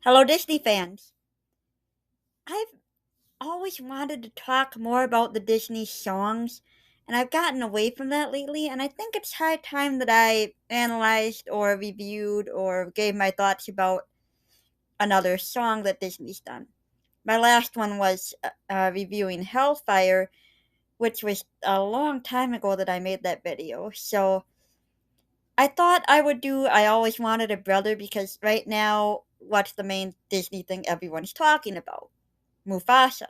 Hello, Disney fans. I've always wanted to talk more about the Disney songs, and I've gotten away from that lately, and I think it's high time that I analyzed or reviewed or gave my thoughts about another song that Disney's done. My last one was reviewing Hellfire, which was a long time ago that I made that video. So I thought I would do I Always Wanted a Brother because right now, what's the main Disney thing everyone's talking about? Mufasa.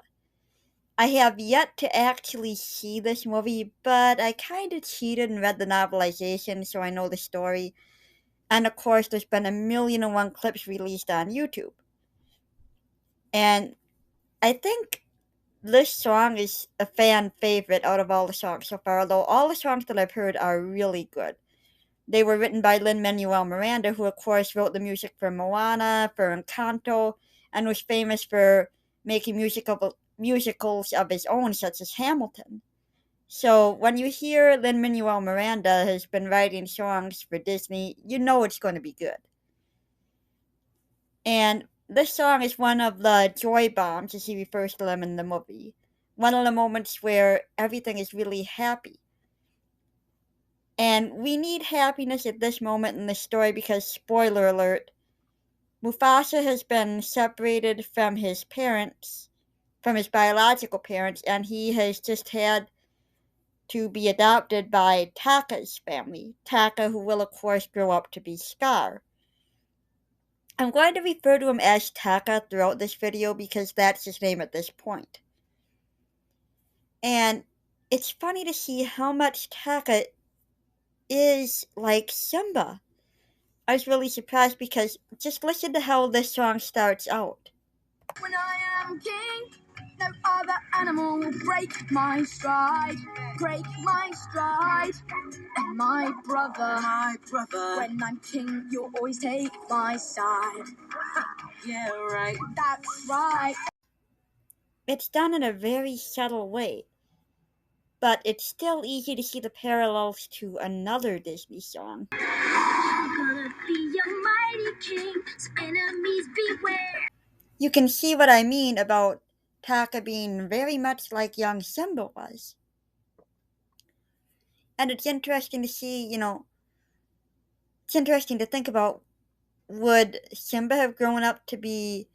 I have yet to actually see this movie, but I kind of cheated and read the novelization, so I know the story. And of course, there's been a million and one clips released on YouTube. And I think this song is a fan favorite out of all the songs so far, although all the songs that I've heard are really good. They were written by Lin-Manuel Miranda, who of course wrote the music for Moana, for Encanto, and was famous for making musicals of his own, such as Hamilton. So when you hear Lin-Manuel Miranda has been writing songs for Disney, you know it's going to be good. And this song is one of the joy bombs, as he refers to them in the movie. One of the moments where everything is really happy. And we need happiness at this moment in the story because, spoiler alert, Mufasa has been separated from his parents, from his biological parents, and he has just had to be adopted by Taka's family. Taka, who will, of course, grow up to be Scar. I'm going to refer to him as Taka throughout this video because that's his name at this point. And it's funny to see how much Taka is like Simba. I was really surprised because just listen to how this song starts out. When I am king, no other animal will break my stride, break my stride. And my brother, when I'm king, you'll always take my side. Yeah, right. That's right. It's done in a very subtle way, but it's still easy to see the parallels to another Disney song. I'm gonna be your mighty king, so enemies beware. You can see what I mean about Taka being very much like young Simba was. And it's interesting to see, it's interesting to think about, would Simba have grown up to be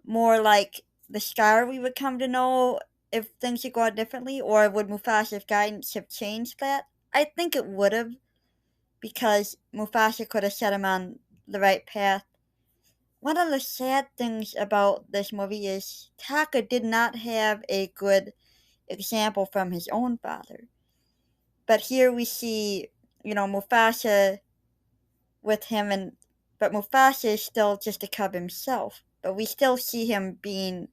more like the Scar we would come to know if things had gone differently, or would Mufasa's guidance have changed that? I think it would have, because Mufasa could have set him on the right path. One of the sad things about this movie is Taka did not have a good example from his own father. But here we see, Mufasa with him, but Mufasa is still just a cub himself. But we still see him being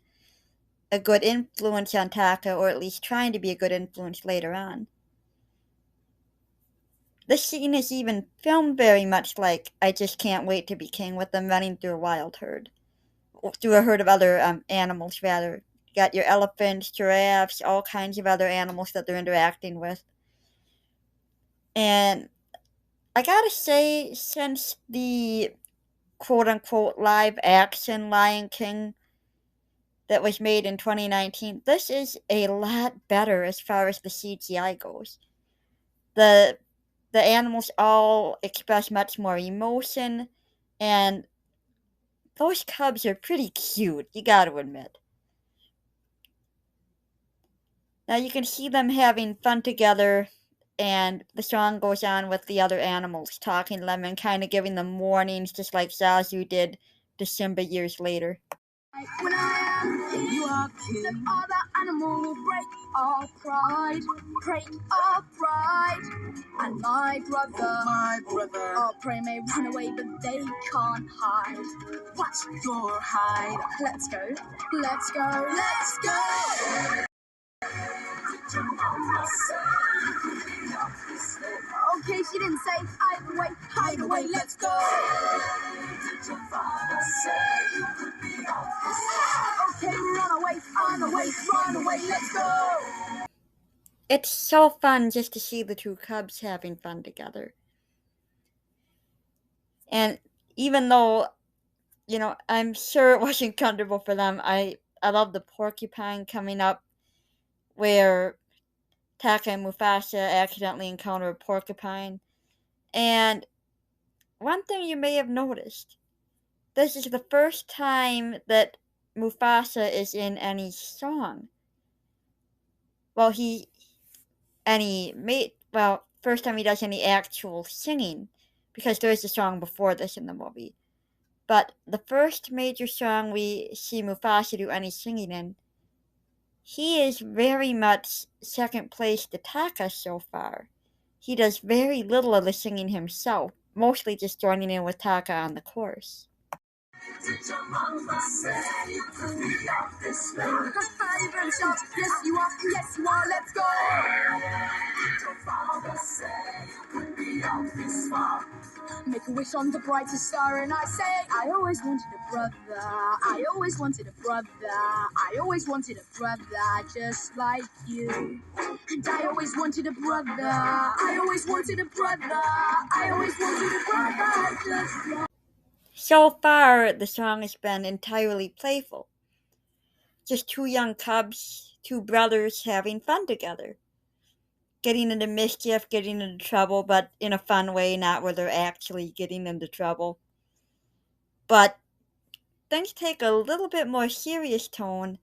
a good influence on Taka, or at least trying to be a good influence later on. This scene is even filmed very much like I Just Can't Wait to Be King, with them running through a wild herd. Through a herd of other animals, rather. You got your elephants, giraffes, all kinds of other animals that they're interacting with. And I gotta say, since the quote unquote live action Lion King that was made in 2019, this is a lot better as far as the CGI goes. The the animals all express much more emotion, and those cubs are pretty cute, you gotta admit. Now you can see them having fun together, and the song goes on with the other animals talking to them and kind of giving them warnings, just like Zazu did to Simba years later. When I am king, you are king. No other animal will break our pride, break our pride. And my brother, our prey may run away, but they can't hide. What's your hide? Let's go, let's go, let's go. Okay, she didn't say hide away, let's go. Okay, run away, let's go. It's so fun just to see the two cubs having fun together. And even though I'm sure it wasn't comfortable for them. I love the porcupine coming up where Taka and Mufasa accidentally encounter a porcupine. And one thing you may have noticed, this is the first time that Mufasa is in any song. Well, first time he does any actual singing, because there is a song before this in the movie. But the first major song we see Mufasa do any singing in, he is very much second place to Taka so far. He does very little of the singing himself, mostly just joining in with Taka on the chorus. Did your mama say you could be off this way? You better shout, yes you are, yes you are, let's go! Did your father say you could be off this far? Make a wish on the brightest star and I say I always wanted a brother, I always wanted a brother, I always wanted a brother just like you. And I always wanted a brother, I always wanted a brother, I always wanted a brother just like. So far, the song has been entirely playful. Just two young cubs, two brothers having fun together. Getting into mischief, getting into trouble, but in a fun way, not where they're actually getting into trouble. But things take a little bit more serious tone,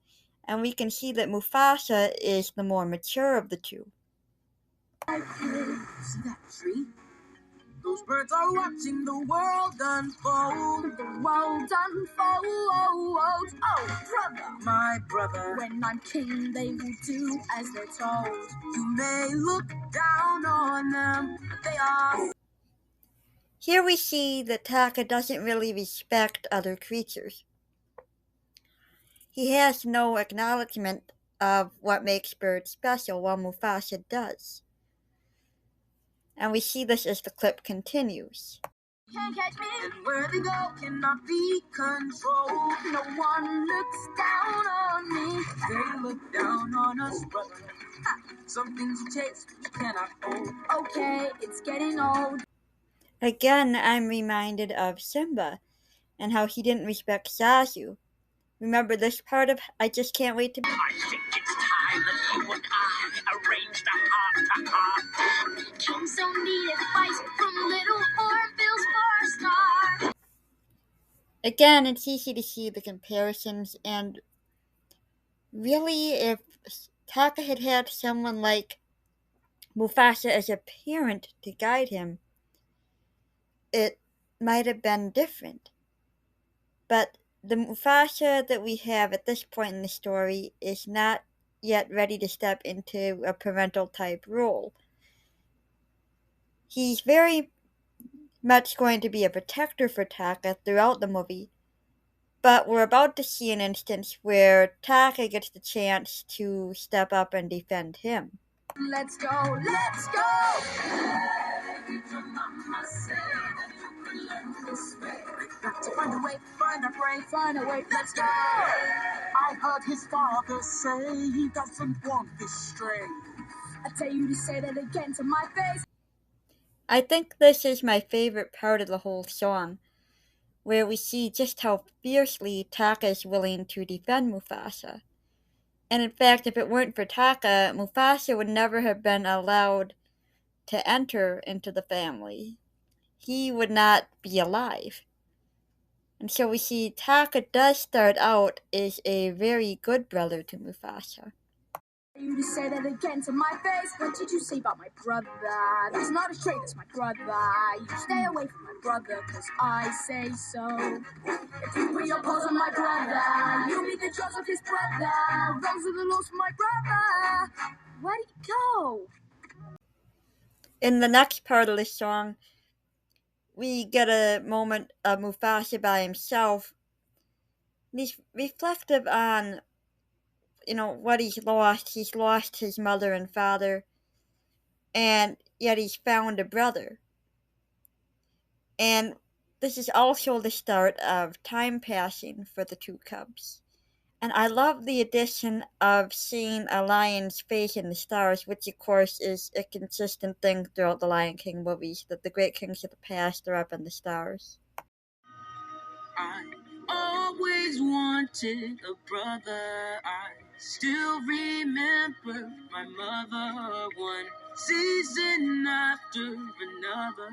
and we can see that Mufasa is the more mature of the two. See that tree? Those birds are watching the world unfold. The world unfold. Oh, brother, my brother. When I'm king, they will do as they're told. You may look down on them, but they are. Here we see that Taka doesn't really respect other creatures. He has no acknowledgement of what makes birds special, while Mufasa does. And we see this as the clip continues. Can't catch me, and where they go cannot be controlled. No one looks down on me. They look down on us, brother. Some things you chase, you cannot hold. Okay, it's getting old. Again, I'm reminded of Simba and how he didn't respect Zazu. Remember this part of I Just Can't Wait to Be? I think it's time that you and I arrange the heart-to-heart. Kings don't need advice from little hornbills for a start. Again, it's easy to see the comparisons, and really, if Taka had had someone like Mufasa as a parent to guide him, it might have been different. But the Mufasa that we have at this point in the story is not yet ready to step into a parental type role. He's very much going to be a protector for Taka throughout the movie, but we're about to see an instance where Taka gets the chance to step up and defend him. Let's go, let's go! Got to find a way, find a way, find a way, let's go! I heard his father say he doesn't want this stray. I tell you to say that again to my face. I think this is my favorite part of the whole song, where we see just how fiercely Taka is willing to defend Mufasa. And in fact, if it weren't for Taka, Mufasa would never have been allowed to enter into the family. He would not be alive. And so we see Taka does start out as a very good brother to Mufasa. You to say that again to my face. What did you say about my brother? That's not a trait, that's my brother. You stay away from my brother, cause I say so. If you put your paws on my brother, you'll be the jaws of his brother. Those are the laws for my brother. Where'd he go? In the next part of the song, we get a moment of Mufasa by himself. And he's reflective on, what he's lost. He's lost his mother and father, and yet he's found a brother. And this is also the start of time passing for the two cubs. And I love the addition of seeing a lion's face in the stars, which of course is a consistent thing throughout the Lion King movies, that the great kings of the past are up in the stars. I wanted a brother. I still remember my mother, one season after another.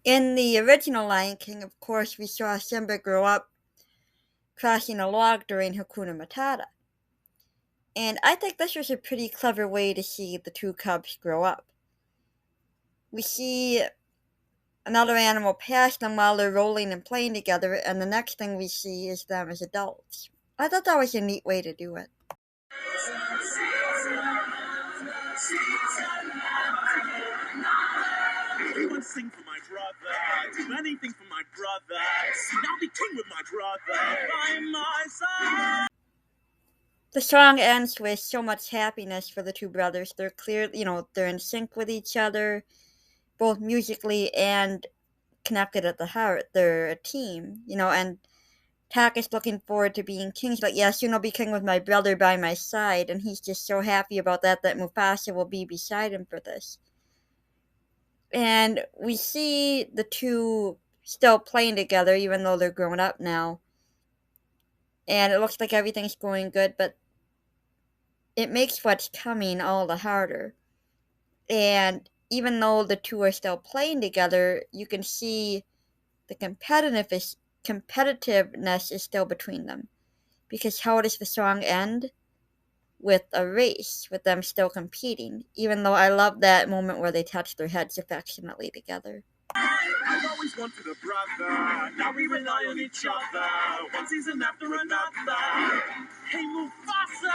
In the original Lion King, of course, we saw Simba grow up crossing a log during Hakuna Matata. And I think this was a pretty clever way to see the two cubs grow up. We see another animal pass them while they're rolling and playing together, and the next thing we see is them as adults. I thought that was a neat way to do it. Everyone sing for my brother, do anything for my brother. I'll be king with my brother by my side. The song ends with so much happiness for the two brothers. They're clear, they're in sync with each other, both musically and connected at the heart. They're a team, and Tak is looking forward to being king. He's like, yeah, soon I'll be king with my brother by my side, and he's just so happy about that Mufasa will be beside him for this. And we see the two still playing together, even though they're grown up now. And it looks like everything's going good, but it makes what's coming all the harder. And even though the two are still playing together, you can see the competitiveness is still between them. Because how does the song end? With a race, with them still competing. Even though I love that moment where they touch their heads affectionately together. I've always wanted a brother. Now we rely on each other. One season after another. Hey Mufasa,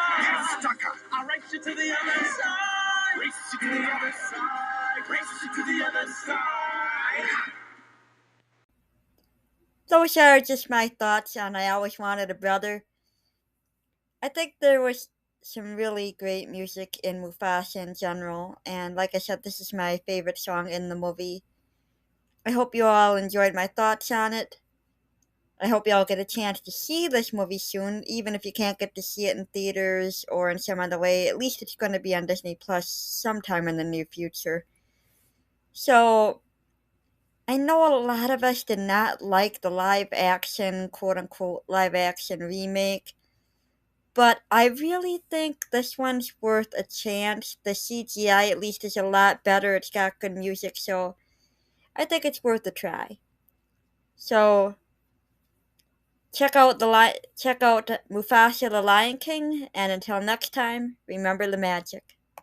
I'll race you to the other side. Race you to the other side. Race you to the other side. Those are just my thoughts on I Always Wanted a Brother. I think there was some really great music in Mufasa in general, and like I said, this is my favorite song in the movie. I hope you all enjoyed my thoughts on it. I hope you all get a chance to see this movie soon, even if you can't get to see it in theaters or in some other way. At least it's going to be on Disney Plus sometime in the near future. So, I know a lot of us did not like the live action, quote unquote, live action remake, but I really think this one's worth a chance. The CGI at least is a lot better, it's got good music, so I think it's worth a try. So, check out Mufasa the Lion King, and until next time, remember the magic.